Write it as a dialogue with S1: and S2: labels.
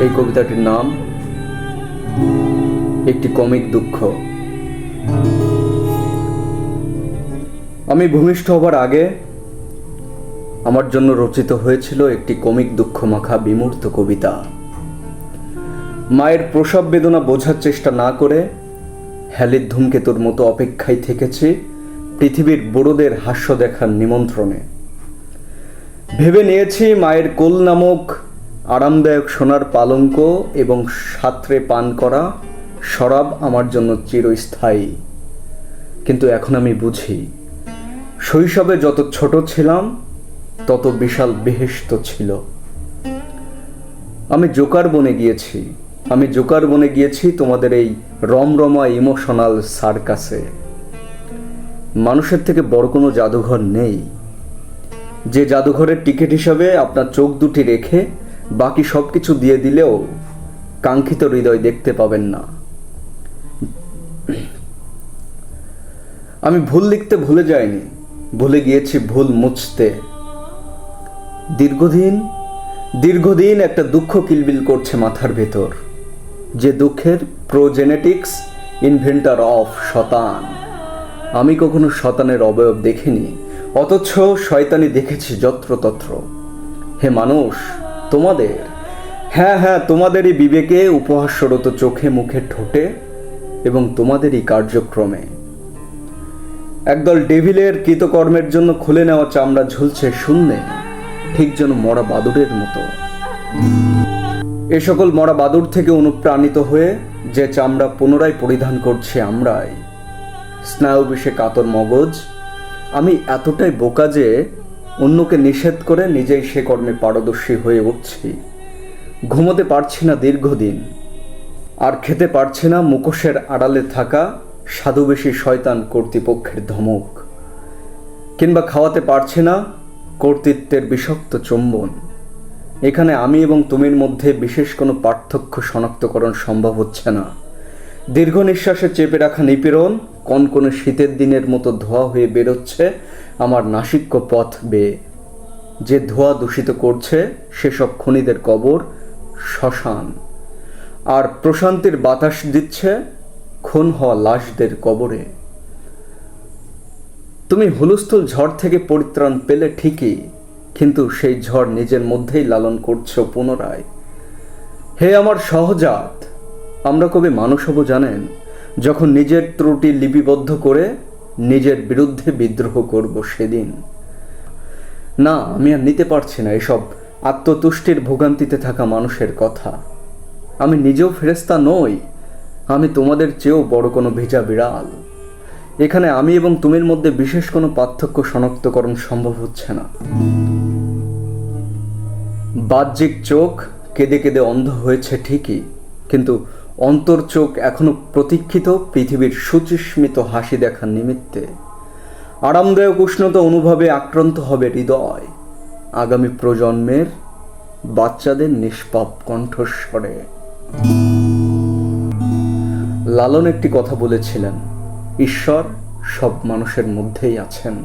S1: এই কবিতাটির নাম একটি কমিক দুঃখ। আমি ভূমিষ্ঠ হবার আগে আমার জন্য রচিত হয়েছিল একটি কমিক দুঃখ মাখা বিমূর্ত কবিতা। মায়ের প্রসব বেদনা বোঝার চেষ্টা না করে হ্যালির ধূমকেতুর মতো অপেক্ষায় থেকেছি পৃথিবীর বড়দের হাস্য দেখার নিমন্ত্রণে। ভেবে নিয়েছি মায়ের কোল নামক আরামদায়ক সোনার পালঙ্ক এবং সাঁতরে পান করা শরাব আমার জন্য চিরস্থায়ী। কিন্তু এখন আমি বুঝি, শৈশবে যত ছোট ছিলাম তত বিশাল বেহেশত ছিল। আমি জোকার বনে গিয়েছি তোমাদের এই রমরমা ইমোশনাল সার্কাসে। মানুষের থেকে বড় কোনো জাদুঘর নেই, যে জাদুঘরের টিকিট হিসাবে আপনার চোখ দুটি রেখে বাকি সব কিছু দিয়ে দিলেও কাঙ্ক্ষিত হৃদয় দেখতে পাবেন না। আমি ভুল লিখতে ভুলে যাইনি, ভুলে গিয়েছি ভুল মুছতে। দীর্ঘদিন একটা দুঃখ কিলবিল করছে মাথার ভেতর, যে দুঃখের প্রোজেনেটিক্স ইনভেন্টার অফ শতান। আমি কখনো শতানের অবয়ব দেখিনি, অথচ শয়তানি দেখেছি যত্রতত্র। হে মানুষ, তোমাদেরই বিবেকে, উপহাস্যরত চোখে মুখে ঠোঁটে এবং তোমাদেরই কার্যক্রমে একদল ডেভিলের কৃতকর্মের জন্য খুলে নেওয়া চামড়া ঝুলছে শূন্যে, ঠিক যেন মরা বাদুড়ের মতো। এ সকল মরা বাদুড় থেকে অনুপ্রাণিত হয়ে যে চামড়া পুনরায় পরিধান করছে আমরাই, স্নায়ুবিষে কাতর মগজ। আমি এতটাই বোকা যে অন্যকে নিষেধ করে নিজেই সে কর্মে পারদর্শী হয়ে উঠছি। ঘুমোতে পারছি না দীর্ঘদিন, আর খেতে পারছি না মুখোশের আড়ালে থাকা সাধুবেশী শয়তান কর্তৃপক্ষের ধমক, কিংবা খাওয়াতে পারছি না কর্তৃত্বের বিষাক্ত চুম্বন। এখানে আমি এবং তুমির মধ্যে বিশেষ কোনো পার্থক্য শনাক্তকরণ সম্ভব হচ্ছে না। দীর্ঘ নিঃশ্বাসে চেপে রাখা নিপীড়ন কনকনে শীতের দিনের মতো ধোয়া হয়ে বেরোচ্ছে আমার নাসিক্য পথ বেয়ে। যে ধোয়া দূষিত করছে সেসব খুনিদের কবর শ্মশান, আর প্রশান্তির বাতাস দিচ্ছে খুন হওয়া লাশদের কবরে। তুমি হুলস্থুল ঝড় থেকে পরিত্রাণ পেলে ঠিকই, কিন্তু সেই ঝড় নিজের মধ্যেই লালন করছো পুনরায়। হে আমার সহজাত, আমরা কবে মানুষ হব জানেন? যখন নিজের ত্রুটি লিপিবদ্ধ করে নিজের বিরুদ্ধে বিদ্রোহ করব সেদিন। না, আমি আর নিতে পারছি না এসব আত্মতুষ্টির ভোগান্তিতে থাকা মানুষের কথা। আমি নিজেও ফেরেশতা নই, আমি তোমাদের চেয়েও বড় কোনো ভেজা বিড়াল। এখানে আমি এবং তুমির মধ্যে বিশেষ কোনো পার্থক্য শনাক্তকরণ সম্ভব হচ্ছে না। বাহ্যিক চোখ কেঁদে কেঁদে অন্ধ হয়েছে ঠিকই, কিন্তু অন্তর চোখ এখনো প্রতীক্ষিত পৃথিবীর সুচিস্মিত হাসি দেখার নিমিত্তে। আরামদায়ক উষ্ণতা অনুভবে আক্রান্ত হবে হৃদয় আগামী প্রজন্মের বাচ্চাদের নিষ্পাপ কণ্ঠস্বরে। লালন একটি কথা বলেছিলেন, ঈশ্বর সব মানুষের মধ্যেই আছেন।